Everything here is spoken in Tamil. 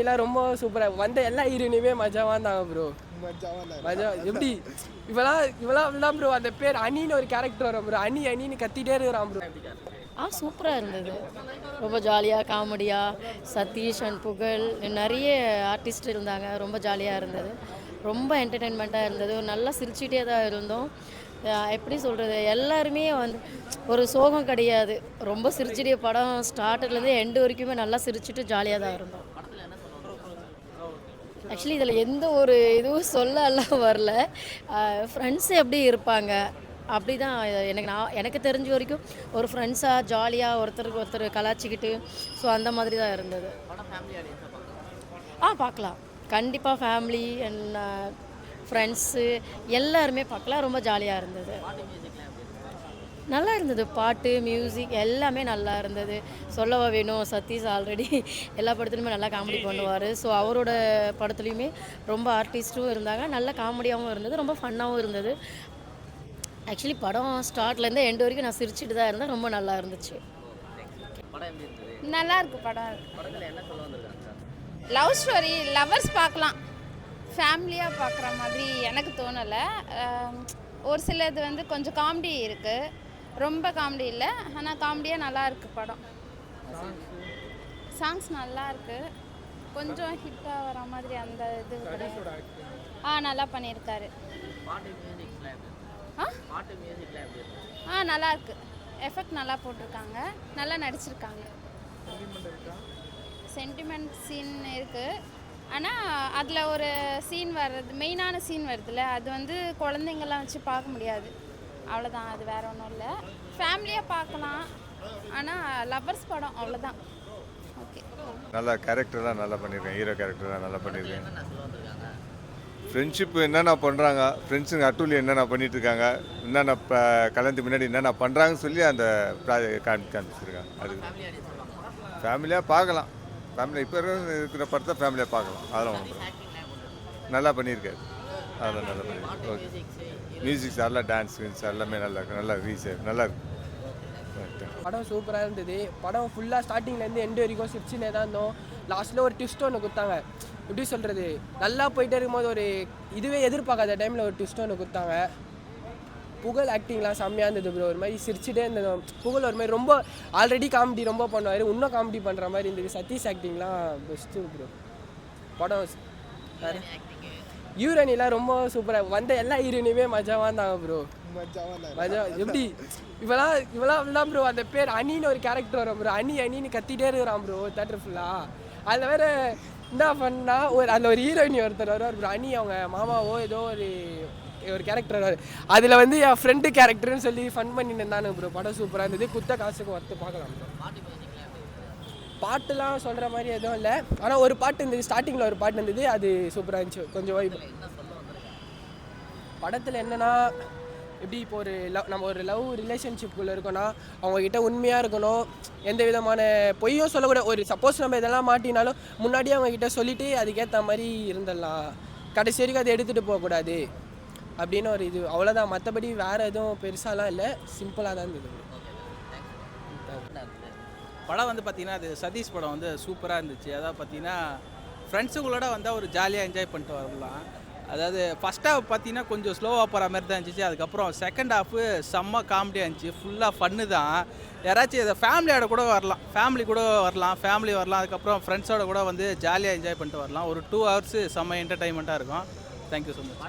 எல்லாம் ரொம்ப சூப்பராக வந்த எல்லா ஹீரோயினுமே மஜாவாக இருந்தாங்க ப்ரோ. மஜா எப்படி இவெல்லாம் ப்ரோ அந்த பேர் அணின்னு ஒரு கேரக்டர் வரும் ப்ரோ. அணின்னு கத்திட்டே இருக்கிறான் ப்ரோ. சூப்பராக இருந்தது. ரொம்ப ஜாலியாக காமெடியாக சதீஷ் அண்ட் புகழ் நிறைய ஆர்டிஸ்ட் இருந்தாங்க. ரொம்ப ஜாலியாக இருந்தது. ரொம்ப என்டர்டெயின்மெண்ட்டாக இருந்தது. நல்லா சிரிச்சுட்டே தான் இருந்தோம். எப்படி சொல்கிறது, எல்லாருமே வந்து ஒரு சோகம் கிடையாது. ரொம்ப சிரிச்சுட்டே படம் ஸ்டார்டர்லேருந்து எண்டு வரைக்குமே நல்லா சிரிச்சுட்டு ஜாலியாக தான் இருந்தோம். ஆக்சுவலி இதில் எந்த ஒரு இதுவும் சொல்லலாம் வரல. ஃப்ரெண்ட்ஸ் எப்படி இருப்பாங்க அப்படி தான் எனக்கு தெரிஞ்ச வரைக்கும் ஒரு ஃப்ரெண்ட்ஸாக ஜாலியாக ஒருத்தருக்கு ஒருத்தர் கலாச்சிக்கிட்டு ஸோ அந்த மாதிரி தான் இருந்தது. பார்க்கலாம். கண்டிப்பாக ஃபேமிலி அண்ட் ஃப்ரெண்ட்ஸு எல்லாருமே பார்க்கலாம். ரொம்ப ஜாலியாக இருந்தது. நல்லா இருந்தது. பாட்டு மியூசிக் எல்லாமே நல்லா இருந்தது. சொல்லவா வேணும், சதீஷ் ஆல்ரெடி எல்லா படத்துலையுமே நல்லா காமெடி பண்ணுவார். ஸோ அவரோட படத்துலையுமே ரொம்ப ஆர்டிஸ்ட்டும் இருந்தாங்க. நல்ல காமெடியாகவும் இருந்தது. ரொம்ப ஃபன்னாகவும் இருந்தது. ஆக்சுவலி படம் ஸ்டார்ட்லேருந்து எண்டு வரைக்கும் நான் சிரிச்சுட்டு தான் இருந்தேன். ரொம்ப நல்லா இருந்துச்சு. நல்லா இருக்கு படம். லவ் ஸ்டோரி, லவர்ஸ் பார்க்கலாம். ஃபேமிலியாக பார்க்குற மாதிரி எனக்கு தோணலை. ஒரு சிலது வந்து கொஞ்சம் காமெடி இருக்குது. ரொம்ப காமெடி இல்லை, ஆனால் காமெடியாக நல்லா இருக்குது படம். சாங்ஸ் நல்லா இருக்குது. கொஞ்சம் ஹிட்டாக வர மாதிரி அந்த இது நல்லா பண்ணியிருக்காரு. நல்லா இருக்கு. எஃபெக்ட் நல்லா போட்டிருக்காங்க. நல்லா நடிச்சிருக்காங்க. சென்டிமெண்ட் சீன் இருக்குது. ஆனால் அதில் ஒரு சீன் வர்றது, மெயினான சீன் வருதுல்ல, அது வந்து குழந்தைங்கள்லாம் வச்சு பார்க்க முடியாது. அவ்வளோதான், அது வேறு ஒன்றும் இல்லை. ஃபேமிலியாக பார்க்கலாம். ஆனால் லவ்வர்ஸ் படம் அவ்வளோதான். ஓகே. நல்லா கேரக்டர்லாம் நல்லா பண்ணியிருக்கேன். ஹீரோ கேரக்டர்லாம் நல்லா பண்ணியிருக்கேன். ஃப்ரெண்ட்ஷிப் என்னென்ன பண்ணுறாங்க, ஃப்ரெண்ட்ஸுங்க அட்டூலி என்னென்ன பண்ணிகிட்ருக்காங்க, என்னென்ன கலந்து முன்னாடி என்னென்ன பண்ணுறாங்கன்னு சொல்லி அந்த காமிச்சிருக்காங்க. அது ஃபேமிலியாக பார்க்கலாம். ஃபேமிலி இப்போ இருக்கிற படத்தை ஃபேமிலியாக பார்க்கலாம். அதெல்லாம் ஒன்று நல்லா பண்ணியிருக்காரு. அதெல்லாம் நல்லா பண்ணியிருக்காரு. ஓகே. மியூசிக்ஸ் எல்லாம் டான்ஸ் எல்லாமே நல்லா ரீசர் நல்லா இருக்கு. படம் சூப்பராக இருந்தது. படம் ஃபுல்லாக ஸ்டார்டிங்லேருந்து எண்டு வரைக்கும் சிரிச்சுனே தான் இருந்தோம். லாஸ்ட்டில் ஒரு ட்விஸ்ட் ஒன்று கொடுத்தாங்க. எப்படி சொல்கிறது, நல்லா போயிட்டே இருக்கும்போது ஒரு இதுவே எதிர்பார்க்காத டைமில் ஒரு ட்விஸ்ட் ஒன்று கொடுத்தாங்க. புகழ் ஆக்டிங்லாம் செம்மையாக இருந்தது ப்ரோ. ஒரு மாதிரி சிரிச்சுட்டே இருந்தது. புகழ் ஒரு மாதிரி ரொம்ப ஆல்ரெடி காமெடி ரொம்ப பண்ணுவார், இன்னும் காமெடி பண்ணுற மாதிரி இருந்தது. சதீஷ் ஆக்டிங்லாம் பெஸ்ட்டு ப்ரோ. படம் ஹீரோயினிலாம் ரொம்ப சூப்பராக வந்த எல்லா ஹீரோயினுமே மஜாவாக இருந்தாங்க ப்ரோ. மஜா எப்படி இவெல்லாம் ப்ரோ அந்த பேர் அணின்னு ஒரு கேரக்டர் வரும் ப்ரோ. அணின்னு கத்திட்டே இருக்கிறான் ப்ரோ தேட்டர் ஃபுல்லாக. அதில் வேறு என்ன பண்ணால் அதில் ஒரு ஹீரோயினி ஒருத்தர் வருவார் ப்ரோ. அணி அவங்க மாமாவோ ஏதோ ஒரு கேரக்டர் வருவார். அதில் வந்து என் ஃப்ரெண்டு கேரக்டர்னு சொல்லி ஃபன் பண்ணிட்டு இருந்தானு ப்ரோ. படம் சூப்பராக இருந்தது. குத்த காசுக்கு ஒர்த்து பார்க்கலாம் ப்ரோ. பாட்டுலாம் சொல்கிற மாதிரி எதுவும் இல்லை, ஆனால் ஒரு பாட்டு இருந்தது, ஸ்டார்டிங்கில் ஒரு பாட்டு இருந்தது, அது சூப்பராக இருந்துச்சு. கொஞ்சம் வைப். படத்தில் என்னென்னா, எப்படி இப்போ நம்ம ஒரு லவ் ரிலேஷன்ஷிப்புக்குள்ளே இருக்கோன்னா அவங்கக்கிட்ட உண்மையாக இருக்கணும். எந்த விதமான பொய்யும் சொல்லக்கூடாது. ஒரு சப்போஸ் நம்ம இதெல்லாம் மாட்டினாலும் முன்னாடியே அவங்கக்கிட்ட சொல்லிவிட்டு அதுக்கேற்ற மாதிரி இருந்துடலாம். கடைசி வரைக்கும் அதை எடுத்துகிட்டு போகக்கூடாது அப்படின்னு ஒரு இது. அவ்வளோதான். மற்றபடி வேறு எதுவும் பெருசாலாம் இல்லை, சிம்பிளாக தான் இருந்தது. படம் வந்து பார்த்திங்கன்னா அது சதீஷ் படம் வந்து சூப்பராக இருந்துச்சு. அதாவது பார்த்திங்கன்னா ஃப்ரெண்ட்ஸுங்களோட வந்தால் ஒரு ஜாலியாக என்ஜாய் பண்ணிட்டு வரலாம். அதாவது ஃபஸ்ட் ஹாஃப் பார்த்திங்கன்னா கொஞ்சம் ஸ்லோவாக போகிற மாதிரி தான் இருந்துச்சு. அதுக்கப்புறம் செகண்ட் ஹாஃபு செம்ம காமெடியாக இருந்துச்சு. ஃபுல்லாக ஃபன்னு தான். யாராச்சும் இதை ஃபேமிலியோட கூட வரலாம், ஃபேமிலி வரலாம். அதுக்கப்புறம் ஃப்ரெண்ட்ஸோட கூட வந்து ஜாலியாக என்ஜாய் பண்ணிட்டு வரலாம். ஒரு 2 hours செம்ம என்டர்டைன்மெண்ட்டாக இருக்கும். Thank you so much.